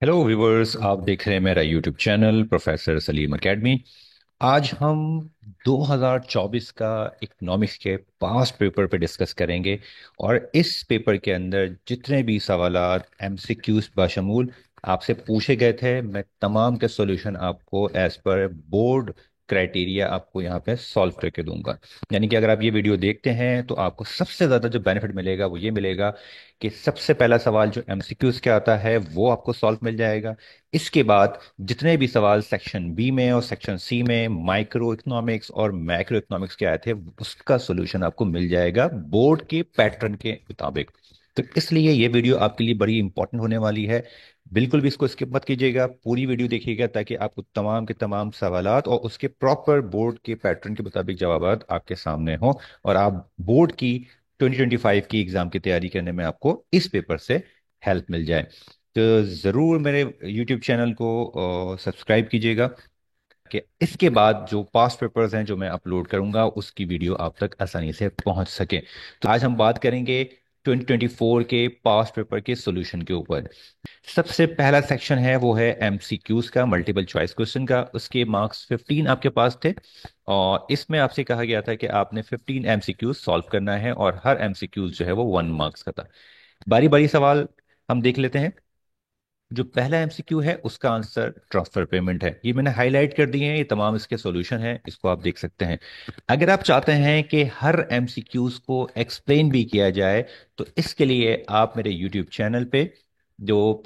Hello viewers, आप देख रहे हैं मेरा YouTube channel professor Salim academy. आज हम 2024 का इकोनॉमिक्स के पास्ट पेपर पे डिस्कस करेंगे। और इस पेपर के अंदर जितने भी सवालात एमसीक्यूज बाशमूल आपसे पूछे गए थे, मैं तमाम के सॉल्यूशन आपको एज पर बोर्ड क्राइटेरिया आपको यहाँ पे सॉल्व करके दूंगा। यानी कि अगर आप ये वीडियो देखते हैं तो आपको सबसे ज़्यादा जो बेनिफिट मिलेगा वो ये मिलेगा कि सबसे पहला सवाल जो एमसीक्यूज के आता है वो आपको सॉल्व मिल जाएगा। इसके बाद जितने भी सवाल सेक्शन बी में और सेक्शन सी में माइक्रो इकोनॉमिक्स और मैक्रो इकोनॉमिक्स के आए थे, उसका सोल्यूशन आपको मिल जाएगा बोर्ड के पैटर्न के मुताबिक। तो इसलिए ये वीडियो आपके लिए बड़ी इंपॉर्टेंट होने वाली है। बिल्कुल भी इसको स्किप मत कीजिएगा, पूरी वीडियो देखिएगा ताकि आपको तमाम के तमाम सवालात और उसके प्रॉपर बोर्ड के पैटर्न के मुताबिक जवाब आपके सामने हों और आप बोर्ड की 2025 की एग्जाम की तैयारी करने में आपको इस पेपर से हेल्प मिल जाए। तो ज़रूर मेरे यूट्यूब चैनल को सब्सक्राइब कीजिएगा कि इसके बाद जो पास्ट पेपर्स हैं जो मैं अपलोड करूंगा उसकी वीडियो आप तक आसानी से पहुंच सके। तो आज हम बात करेंगे 2024 के पास्ट पेपर के सॉल्यूशन के ऊपर। सबसे पहला सेक्शन है वो है एमसीक्यूज का, मल्टीपल चॉइस क्वेश्चन का। उसके मार्क्स 15 आपके पास थे और इसमें आपसे कहा गया था कि आपने 15 एमसीक्यूज सॉल्व करना है और हर एमसीक्यूज जो है वो 1 मार्क्स का था। बारी बारी सवाल हम देख लेते हैं। जो पहला एमसीक्यू है उसका आंसर ट्रांसफर पेमेंट है। ये मैंने हाईलाइट कर दिए हैं, ये तमाम इसके सॉल्यूशन हैं, इसको आप देख सकते हैं। अगर आप चाहते हैं कि हर एमसीक्यूज को एक्सप्लेन भी किया जाए तो इसके लिए आप मेरे यूट्यूब चैनल पे जो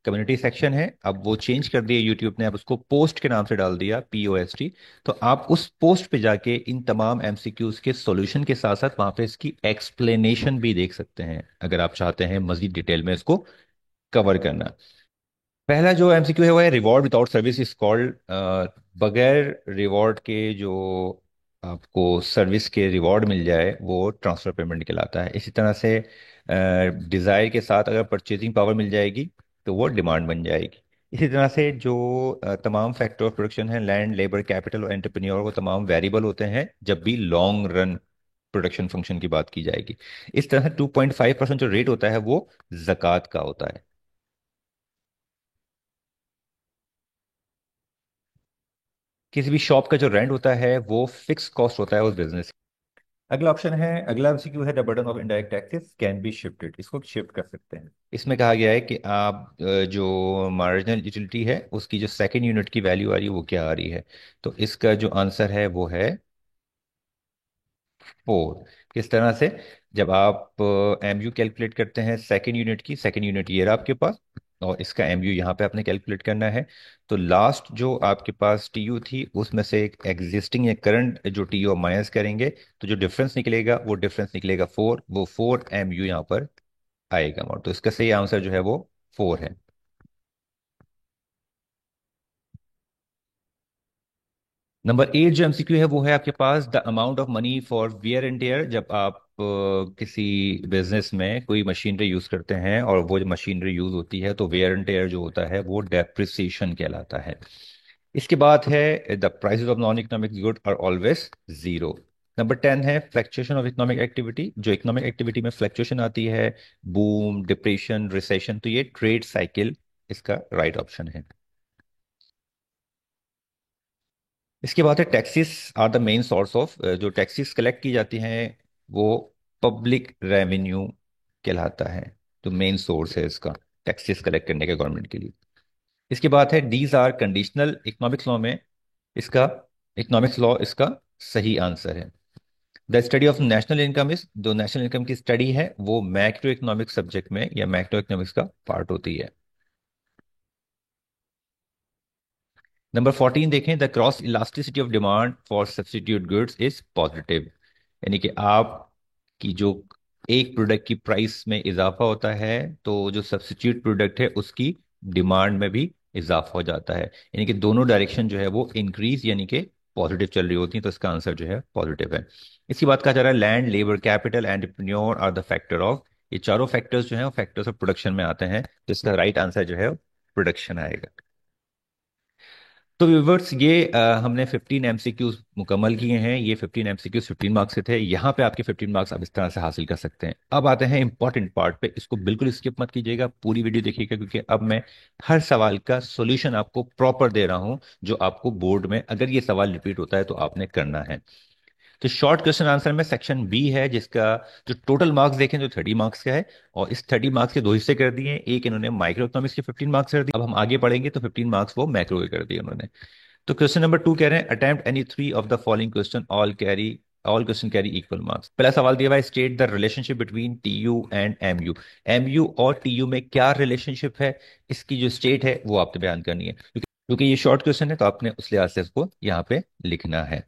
कम्युनिटी सेक्शन है, अब वो चेंज कर दिया यूट्यूब ने, अब उसको पोस्ट के नाम से डाल दिया, POST। तो आप उस पोस्ट पे जाके इन तमाम एमसीक्यूज के सॉल्यूशन के साथ साथ वहां पे इसकी एक्सप्लेनेशन भी देख सकते हैं अगर आप चाहते हैं मजीद डिटेल में इसको कवर करना। पहला जो एमसीक्यू है वो है reward without service is called. बगैर रिवॉर्ड के जो आपको सर्विस के रिवॉर्ड मिल जाए वो ट्रांसफर पेमेंट कहलाता है। इसी तरह से डिज़ायर के साथ अगर परचेजिंग पावर मिल जाएगी तो वो डिमांड बन जाएगी। इसी तरह से जो तमाम फैक्टर ऑफ प्रोडक्शन है, लैंड, लेबर, कैपिटल और एंटरप्रेन्योर, वो तमाम वेरिएबल होते हैं जब भी लॉन्ग रन प्रोडक्शन फंक्शन की बात की जाएगी। इस तरह से 2.5% जो रेट होता है वो जक़ात का होता है। किसी भी शॉप का जो रेंट होता है वो फिक्स कॉस्ट होता है उस बिजनेस। अगला ऑप्शन है, अगला एमसीक्यू है the burden of indirect taxes can be shifted. इसको शिफ्ट कर सकते हैं। इसमें कहा गया है कि आप जो मार्जिनल यूटिलिटी है उसकी जो सेकंड यूनिट की वैल्यू आ रही है वो क्या आ रही है। तो इसका जो आंसर है वो है 4। किस तरह से, जब आप एमयू कैलकुलेट करते हैं सेकंड यूनिट की, सेकंड यूनिट ये रहा आपके पास और इसका एमयू यहाँ पे आपने कैलकुलेट करना है। तो लास्ट जो आपके पास टीयू थी उसमें से एक एग्जिस्टिंग या करंट जो टीयू माइनस करेंगे तो जो डिफरेंस निकलेगा वो डिफरेंस निकलेगा 4। वो 4 MU यहाँ पर आएगा और तो इसका सही आंसर जो है वो 4 है। नंबर 8 जो एमसीक्यू है वो है आपके पास the amount of money for wear and tear. जब आप किसी बिजनेस में कोई मशीनरी यूज करते हैं और वो जो मशीनरी यूज होती है तो वेयर एंड टेयर जो होता है वो डेप्रिसिएशन कहलाता है। इसके बाद है the prices of non economic good are always zero. Number 10 है फ्लक्चुएशन ऑफ इकोनॉमिक एक्टिविटी। जो इकोनॉमिक एक्टिविटी में फ्लक्चुएशन आती है, बूम, डिप्रेशन, रिसेशन, तो ये ट्रेड साइकिल इसका राइट ऑप्शन है। इसके बाद है taxes are the main source of. जो टैक्सेस कलेक्ट की जाती हैं वो पब्लिक रेवेन्यू कहलाता है। तो मेन सोर्स है इसका टैक्सेस कलेक्ट करने का गवर्नमेंट के लिए। इसके बाद है these are conditional. Economics law में इसका, इकोनॉमिक्स लॉ इसका सही आंसर है। The study of national income is, जो नेशनल इनकम की स्टडी है वो मैक्रो इकोनॉमिक्स सब्जेक्ट में या मैक्रो इकोनॉमिक्स का पार्ट होती है। नंबर 14 देखें, the cross elasticity of demand for substitute goods is positive. यानी कि आप की जो एक प्रोडक्ट की प्राइस में इजाफा होता है तो जो सब्स्टिट्यूट प्रोडक्ट है उसकी डिमांड में भी इजाफा हो जाता है। यानी कि दोनों डायरेक्शन जो है वो इंक्रीज यानी कि पॉजिटिव चल रही होती है, तो इसका आंसर जो है पॉजिटिव है। इसकी बात कहा जा रहा है land, labour, capital, entrepreneur are the factor of. ये चारों फैक्टर्स जो है फैक्टर्स ऑफ प्रोडक्शन में आते हैं, तो इसका राइट आंसर जो है प्रोडक्शन आएगा। तो व्यूवर्स ये हमने 15 एमसीक्यूज मुकम्मल किए हैं। ये 15 एमसीक्यूज 15 मार्क्स से थे। यहाँ पे आपके 15 मार्क्स आप इस तरह से हासिल कर सकते हैं। अब आते हैं इंपॉर्टेंट पार्ट पे, इसको बिल्कुल स्किप मत कीजिएगा, पूरी वीडियो देखिएगा, क्योंकि अब मैं हर सवाल का सॉल्यूशन आपको प्रॉपर दे रहा हूँ, जो आपको बोर्ड में अगर ये सवाल रिपीट होता है तो आपने करना है। तो शॉर्ट क्वेश्चन आंसर में सेक्शन बी है, जिसका जो टोटल मार्क्स देखें तो 30 मार्क्स का है। और इस 30 मार्क्स के दो हिस्से कर दिए हैं, एक इन्होंने माइक्रो इकोनॉमिक्स के 15 मार्क्स कर दिए। अब हम आगे पढ़ेंगे तो 15 मार्क्स वो मैक्रो के कर दिए उन्होंने। तो क्वेश्चन नंबर 2 कह रहे हैं attempt any three of the following question, all question carry equal marks. पहला सवाल दिया हुआ है, state the relationship between TU and MU. MU और टीयू में क्या रिलेशनशिप है, इसकी जो स्टेट है वो आपको बयान करनी है। क्योंकि ये शॉर्ट क्वेश्चन है तो आपने उस लिहाज से इसको यहाँ पे लिखना है।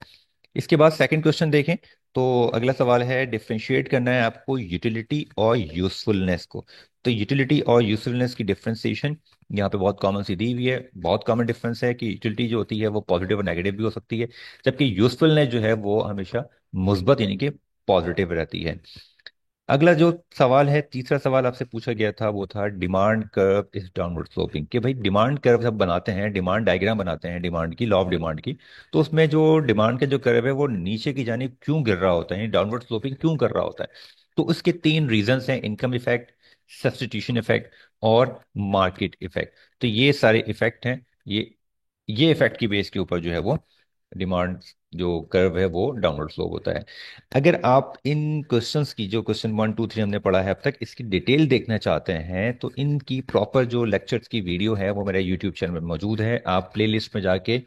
इसके बाद सेकंड क्वेश्चन देखें तो अगला सवाल है, डिफरेंशिएट करना है आपको यूटिलिटी और यूजफुलनेस को। तो यूटिलिटी और यूजफुलनेस की डिफरेंशिएशन यहाँ पे बहुत कॉमन सी दी हुई है। बहुत कॉमन डिफरेंस है कि यूटिलिटी जो होती है वो पॉजिटिव और नेगेटिव भी हो सकती है, जबकि यूजफुलनेस जो है वो हमेशा मुस्बत यानी कि पॉजिटिव रहती है। अगला जो सवाल है, तीसरा सवाल आपसे पूछा गया था वो था demand curve is downward sloping. कि भाई डिमांड कर्व जब बनाते हैं, डिमांड डायग्राम बनाते हैं डिमांड की, लॉ ऑफ डिमांड की, तो उसमें जो डिमांड का जो कर्व है वो नीचे की जानिब क्यों गिर रहा होता है, डाउनवर्ड स्लोपिंग क्यों कर रहा होता है। तो उसके तीन रीजंस हैं, इनकम इफेक्ट, सब्स्टिट्यूशन इफेक्ट और मार्केट इफेक्ट। तो ये सारे इफेक्ट हैं। ये इफेक्ट की बेस के ऊपर जो है वो डिमांड जो कर्व है वो डाउनवर्ड स्लोप होता है। अगर आप इन क्वेश्चंस की, जो क्वेश्चन 1 2 3 हमने पढ़ा है अब तक, इसकी डिटेल देखना चाहते हैं तो इनकी प्रॉपर जो लेक्चर्स की वीडियो है वो मेरे यूट्यूब चैनल में मौजूद है। आप प्लेलिस्ट में जाके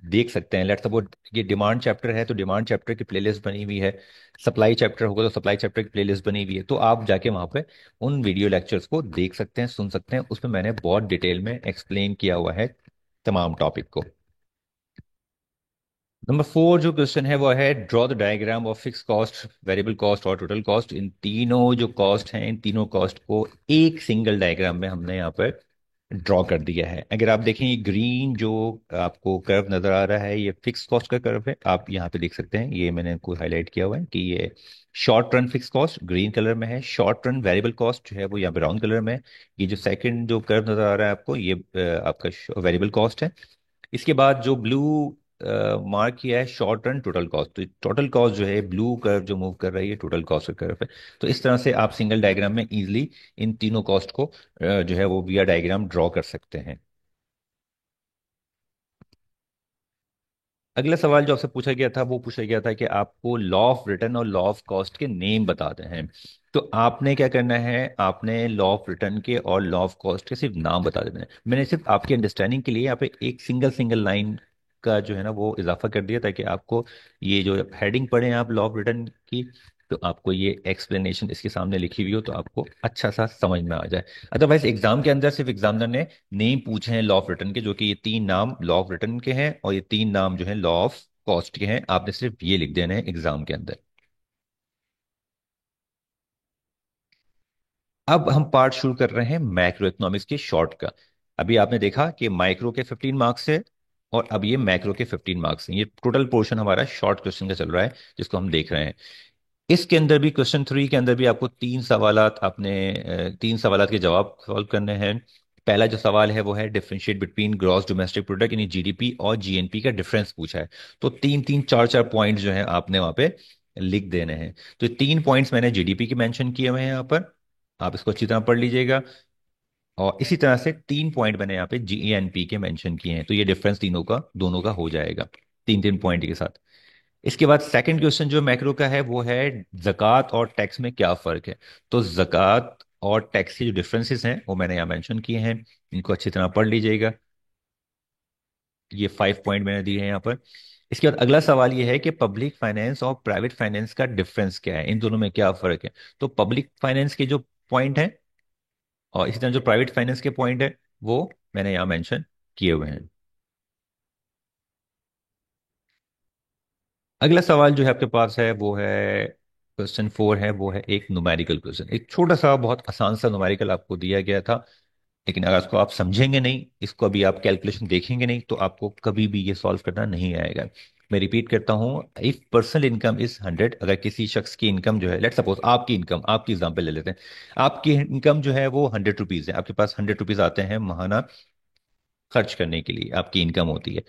देख सकते हैं। लेट्स सपोज ये डिमांड चैप्टर है तो डिमांड चैप्टर की प्लेलिस्ट बनी हुई है। सप्लाई चैप्टर होगा तो सप्लाई चैप्टर की प्लेलिस्ट बनी हुई है। तो आप जाके वहाँ पे उन वीडियो लेक्चर्स को देख सकते हैं, सुन सकते हैं। उसमें मैंने बहुत डिटेल में एक्सप्लेन किया हुआ है तमाम टॉपिक को। नंबर 4 जो क्वेश्चन है वो है, draw the diagram of fix cost, variable cost और टोटल कॉस्ट। इन तीनों जो कॉस्ट हैं, इन तीनों कॉस्ट को एक सिंगल डायग्राम में हमने यहाँ पर ड्रॉ कर दिया है। अगर आप देखें, ये ग्रीन जो आपको कर्व नजर आ रहा है ये फिक्स कॉस्ट का कर्व है। आप यहाँ पे देख सकते हैं, ये मैंने को हाईलाइट किया हुआ है कि ये short run fix cost green colour में है, शॉर्ट रन वेरिएबल कॉस्ट जो है वो यहाँ ब्राउन कलर में है। ये जो सेकंड जो कर्व नजर आ रहा है आपको, ये आपका वेरिएबल कॉस्ट है। इसके बाद जो ब्लू मार्क किया है, शॉर्ट रन टोटल कॉस्ट। तो टोटल कॉस्ट जो है, ब्लू कर्व जो मूव कर रही है, टोटल कॉस्ट का कर्व है। तो इस तरह से आप सिंगल डायग्राम में इजीली इन तीनों कॉस्ट को जो है वो विया डायग्राम ड्रॉ कर सकते हैं। अगला सवाल जो आपसे पूछा गया था वो पूछा गया था कि आपको लॉ ऑफ रिटर्न और लॉ ऑफ कॉस्ट के नेम बताते हैं। तो आपने क्या करना है, आपने लॉ ऑफ रिटर्न के और लॉ ऑफ कॉस्ट के सिर्फ नाम बता देना है। मैंने सिर्फ आपकी अंडरस्टैंडिंग के लिए यहाँ पे एक सिंगल सिंगल लाइन का जो है ना वो इजाफा कर दिया, ताकि आपको ये जो हेडिंग पढ़े आप लॉ ऑफ रिटर्न की, तो आपको ये एक्सप्लेनेशन इसके सामने लिखी हुई हो तो आपको अच्छा सा समझ में आ जाए। अदरवाइज एग्जाम के अंदर सिर्फ एग्जामिनर ने नेम पूछे हैं लॉ ऑफ रिटर्न के, जो कि ये तीन नाम लॉ ऑफ रिटर्न के हैं और ये तीन नाम जो है लॉ ऑफ कॉस्ट के हैं। आपने सिर्फ ये लिख देना है एग्जाम के अंदर। अब हम पार्ट शुरू कर रहे हैं मैक्रो इकोनॉमिक्स के शॉर्ट का। अभी आपने देखा कि माइक्रो के 15 मार्क्स है और अब ये मैक्रो के 15 मार्क्स हैं। ये टोटल पोर्शन हमारा शॉर्ट क्वेश्चन का चल रहा है जिसको हम देख रहे हैं। इसके अंदर भी क्वेश्चन 3 के अंदर भी आपको तीन सवालात आपने तीन सवालात के जवाब सॉल्व करने हैं। पहला जो सवाल है वो है differentiate between gross domestic product यानी जीडीपी और जीएनपी का डिफरेंस पूछा है। तो तीन तीन चार चार पॉइंट जो है आपने वहां पे लिख देने हैं। तो ये तीन पॉइंट्स मैंने जीडीपी के मेंशन किए हुए हैं यहाँ पर, आप इसको अच्छी तरह पढ़ लीजिएगा। और इसी तरह से तीन पॉइंट मैंने यहाँ पे जीएनपी के मेंशन किए हैं, तो ये डिफरेंस तीनों का दोनों का हो जाएगा तीन तीन पॉइंट के साथ। इसके बाद सेकंड क्वेश्चन जो मैक्रो का है वो है, जक़ात और टैक्स में क्या फर्क है। तो जक़ात और टैक्स के जो डिफरेंसेस हैं वो मैंने यहाँ मेंशन किए हैं, इनको अच्छी तरह पढ़ लीजिएगा। ये 5 पॉइंट मैंने दिए हैं यहाँ पर। इसके बाद अगला सवाल ये है कि पब्लिक फाइनेंस और प्राइवेट फाइनेंस का डिफरेंस क्या है, इन दोनों में क्या फर्क है। तो पब्लिक फाइनेंस के जो पॉइंट है और इसी तरह जो प्राइवेट फाइनेंस के पॉइंट है वो मैंने यहाँ मेंशन किए हुए हैं। अगला सवाल जो है आपके पास है वो है क्वेश्चन 4 है, वो है एक न्यूमेरिकल क्वेश्चन। एक छोटा सा बहुत आसान सा न्यूमेरिकल आपको दिया गया था, लेकिन अगर इसको आप समझेंगे नहीं, इसको अभी आप कैलकुलेशन देखेंगे नहीं, तो आपको कभी भी ये सॉल्व करना नहीं आएगा। मैं रिपीट करता हूँ, इफ पर्सनल इनकम इज 100, अगर किसी शख्स की इनकम जो है, लेट सपोज आपकी इनकम, आपकी एग्जाम्पल ले लेते हैं, आपकी इनकम जो है वो 100 रुपीज़ है, आपके पास 100 रुपीज़ आते हैं महाना खर्च करने के लिए आपकी इनकम होती है।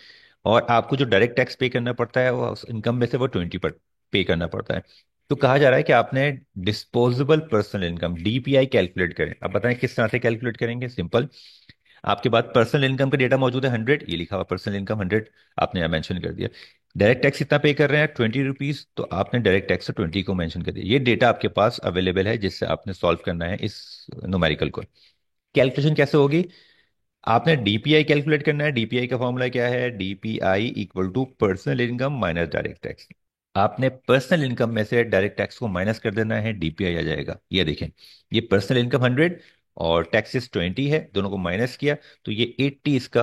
और आपको जो डायरेक्ट टैक्स पे करना पड़ता है वो उस इनकम में से वो 20 पर पे करना पड़ता है। तो कहा जा रहा है कि आपने disposable personal income DPI calculate करें। अब बताएं किस तरह से कैलकुलेट करेंगे। सिंपल, आपके पास पर्सनल इनकम का डेटा मौजूद है 100, ये लिखा हुआ पर्सनल इनकम 100, आपने यहाँ मेंशन कर दिया। डायरेक्ट टैक्स कितना पे कर रहे हैं, 20 रुपीज, तो आपने डायरेक्ट टैक्स 20 को मेंशन कर दिया। ये डेटा आपके पास अवेलेबल है जिससे आपने सॉल्व करना है इस न्यूमेरिकल को। कैलकुलेशन कैसे होगी, आपने डीपीआई कैलकुलेट करना है। डीपीआई का फॉर्मूला क्या है, DPI equal to personal income minus direct tax. आपने पर्सनल इनकम में से डायरेक्ट टैक्स को माइनस कर देना है, डीपीआई आ जाएगा। ये देखें, ये पर्सनल इनकम 100 और टैक्सेस 20 है, दोनों को माइनस किया तो ये 80 इसका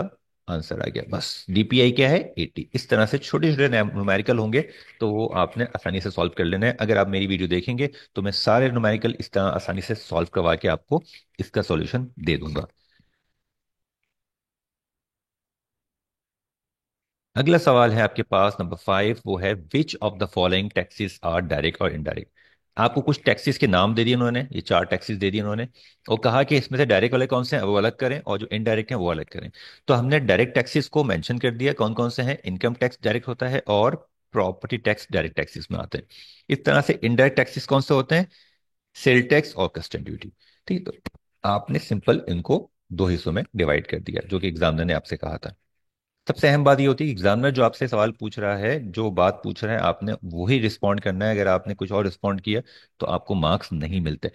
आंसर आ गया। बस डीपीआई क्या है, 80। इस तरह से छोटे छोटे न्यूमेरिकल होंगे तो वो आपने आसानी से सॉल्व कर लेना है। अगर आप मेरी वीडियो देखेंगे तो मैं सारे न्यूमेरिकल इस तरह आसानी से सॉल्व करवा के आपको इसका सॉल्यूशन दे दूंगा। अगला सवाल है आपके पास नंबर 5, वो है which of the following taxes are direct और इनडायरेक्ट। आपको कुछ टैक्सेस के नाम दे दिए उन्होंने, ये 4 टैक्सेस दे दिए उन्होंने, और कहा कि इसमें से डायरेक्ट वाले कौन से हैं वो अलग करें और जो इनडायरेक्ट हैं वो अलग करें। तो हमने डायरेक्ट टैक्सेस को मेंशन कर दिया कौन कौन से हैं। इनकम टैक्स डायरेक्ट होता है और प्रॉपर्टी टैक्स डायरेक्ट टैक्सेस में आते हैं। इस तरह से इनडायरेक्ट टैक्सेस कौन से होते हैं, सेल टैक्स और कस्टम ड्यूटी। ठीक, तो आपने सिंपल इनको दो हिस्सों में डिवाइड कर दिया जो कि एग्जामिनर ने आपसे कहा था। सबसे अहम बात ये होती है कि एग्जामिनर जो आपसे सवाल पूछ रहा है, जो बात पूछ रहा है, आपने वही रिस्पॉन्ड करना है। अगर आपने कुछ और रिस्पॉन्ड किया तो आपको मार्क्स नहीं मिलते।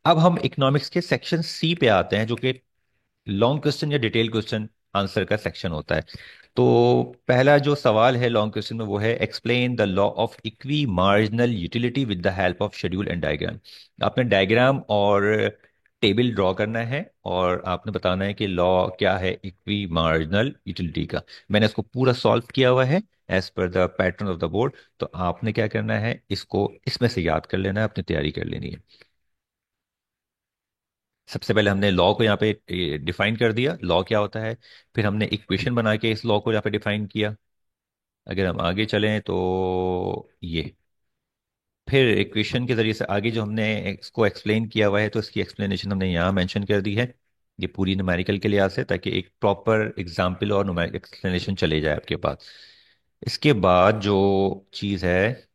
अब हम इकोनॉमिक्स के सेक्शन सी पे आते हैं जो कि लॉन्ग क्वेश्चन या डिटेल क्वेश्चन आंसर का सेक्शन होता है। तो पहला जो सवाल है लॉन्ग क्वेश्चन में वो है explain the law of equi marginal utility with the help of schedule and diagram. आपने डायग्राम और टेबल ड्रॉ करना है और आपने बताना है कि लॉ क्या है इक्वी मार्जिनल यूटिलिटी का। मैंने इसको पूरा सॉल्व किया हुआ है as per the pattern of the board. तो आपने क्या करना है, इसको इसमें से याद कर लेना है, अपनी तैयारी कर लेनी है। सबसे पहले हमने लॉ को यहाँ पे डिफाइन कर दिया, लॉ क्या होता है। फिर हमने इक्वेशन बना के इस लॉ को यहाँ पे डिफाइन किया। अगर हम आगे चलें तो ये, फिर इक्वेशन के जरिए से आगे जो हमने इसको एक्सप्लेन किया हुआ है तो इसकी एक्सप्लेनेशन हमने यहाँ मेंशन कर दी है। ये पूरी न्यूमेरिकल के लिहाज से, ताकि एक प्रॉपर एग्जाम्पल और न्यूमेरिकल एक्सप्लेनेशन चले जाए आपके पास। इसके बाद जो चीज़ है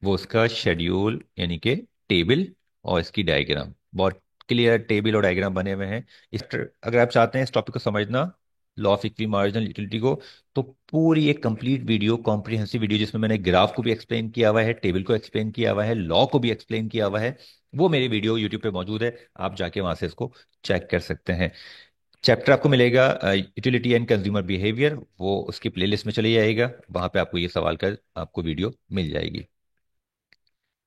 वो उसका शेड्यूल यानी कि टेबल और इसकी डायग्राम। बहुत क्लियर टेबल और डायग्राम बने हुए हैं। इस अगर आप चाहते हैं इस टॉपिक को समझना, law of equi marginal utility को, तो पूरी एक कंप्लीट वीडियो, कॉम्प्रिहेंसिव वीडियो जिसमें मैंने ग्राफ को भी एक्सप्लेन किया हुआ है, टेबल को एक्सप्लेन किया हुआ है, लॉ को भी एक्सप्लेन किया हुआ है, वो मेरी वीडियो यूट्यूब पे मौजूद है। आप जाके वहां से इसको चेक कर सकते हैं। चैप्टर आपको मिलेगा यूटिलिटी एंड कंज्यूमर बिहेवियर, वो उसकी प्लेलिस्ट में चले जाएगा, वहां पे आपको ये सवाल का आपको वीडियो मिल जाएगी।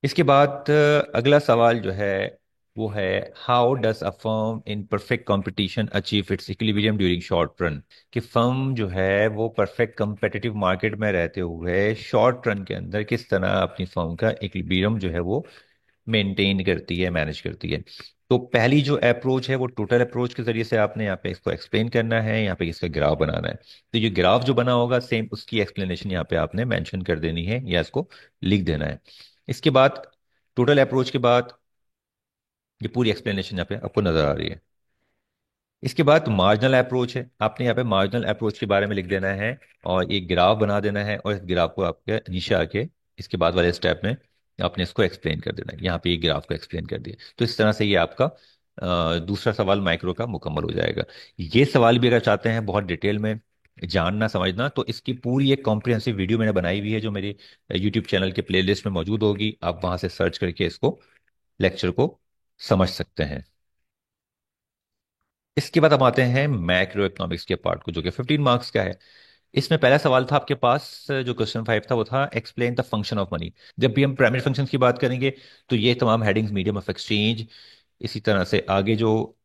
इसके बाद अगला सवाल जो है वो है how does a firm in perfect competition achieve it's equilibrium during short run. कि फर्म जो है वो परफेक्ट कंपेटिटिव मार्केट में रहते हुए शॉर्ट रन के अंदर किस तरह अपनी फर्म का इक्विलिब्रियम जो है वो मेंटेन करती है, मैनेज करती है। तो पहली जो अप्रोच है वो टोटल अप्रोच के जरिए से आपने यहाँ पे इसको एक्सप्लेन करना है, यहाँ पे इसका ग्राफ बनाना है। तो ये ग्राफ जो बना होगा सेम उसकी एक्सप्लेनेशन यहाँ पे आपने मेंशन कर देनी है या इसको लिख देना है। इसके बाद टोटल अप्रोच के बाद ये पूरी एक्सप्लेनेशन यहाँ पे आपको नजर आ रही है। इसके बाद मार्जिनल अप्रोच है, आपने यहाँ पे मार्जिनल अप्रोच के बारे में लिख देना है और एक ग्राफ बना देना है, और इस ग्राफ को आपके नीचे आके इसके बाद वाले स्टेप में आपने इसको एक्सप्लेन कर देना है। यहाँ पे ये ग्राफ को एक्सप्लेन कर दिया तो इस तरह से ये आपका दूसरा सवाल माइक्रो का मुकम्मल हो जाएगा। ये सवाल भी अगर चाहते हैं बहुत डिटेल में जानना समझना तो इसकी पूरी एक कॉम्प्रिहेंसिव वीडियो मैंने बनाई हुई है जो मेरे यूट्यूब चैनल के प्लेलिस्ट में मौजूद होगी। आप वहां से सर्च करके इसको लेक्चर को समझ सकते हैं। इसके बाद हम आते हैं मैक्रो इकोनॉमिक्स के पार्ट को जो कि 15 मार्क्स का है। इसमें पहला सवाल था आपके पास, जो क्वेश्चन 5 था वो था explain the function of money. जब भी हम प्राइमरी फंक्शन की बात करेंगे तो ये तमाम हेडिंग्स मीडियम ऑफ एक्सचेंज, इसी तरह से आगे जो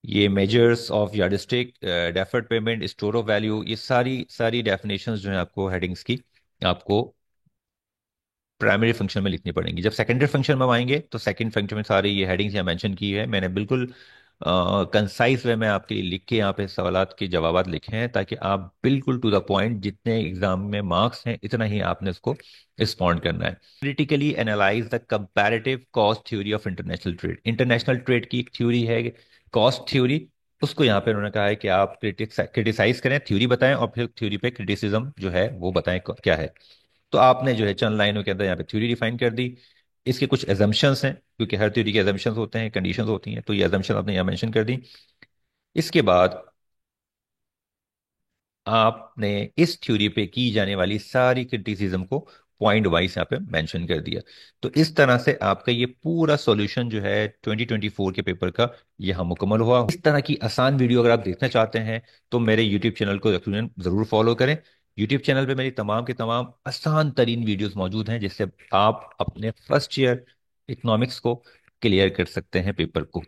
ये measures of yardstick, deferred payment, store of value, ये सारी सारी डेफिनेशंस जो है आपको हेडिंग्स की आपको प्राइमरी फंक्शन में लिखनी पड़ेंगी। जब सेकेंडरी फंक्शन में हम आएंगे तो सेकंड फंक्शन में सारी ये हेडिंग्स यहाँ मेंशन की है मैंने, बिल्कुल कंसाइज वे में आपके लिए लिख के यहाँ पे सवालात के जवाबात लिखे हैं, ताकि आप बिल्कुल टू द पॉइंट, जितने एग्जाम में मार्क्स हैं इतना ही आपने उसको रिस्पॉन्ड करना है। Critically analyse the comparative cost theory of international trade. International trade की एक थ्योरी है कॉस्ट थ्योरी, उसको यहाँ पे उन्होंने कहा है कि आप क्रिटिसाइज करें, थ्योरी बताएं, और फिर थ्योरी पे क्रिटिसिज्म जो है वो बताएं क्या है। तो आपने जो है चंद लाइनों के अंदर यहाँ पे थ्योरी डिफाइन कर दी। इसके कुछ एजम्पशंस हैं, क्योंकि हर थ्योरी के एजम्पशंस होते हैं, कंडीशंस होती हैं, तो ये एजम्पशन आपने यहाँ मेंशन कर दी। इसके बाद आपने इस थ्योरी पे की जाने वाली सारी क्रिटिसिज्म को पॉइंट वाइज यहाँ पे मेंशन कर दिया। तो इस तरह से आपका ये पूरा सॉल्यूशन जो है 2024 के पेपर का यहाँ मुकम्मल हुआ। इस तरह की आसान वीडियो अगर आप देखना चाहते हैं तो मेरे यूट्यूब चैनल को यकीनन ज़रूर फॉलो करें। यूट्यूब चैनल पे मेरी तमाम के तमाम आसान तरीन वीडियोस मौजूद हैं, जिससे आप अपने फर्स्ट ईयर इकोनॉमिक्स को क्लियर कर सकते हैं पेपर को।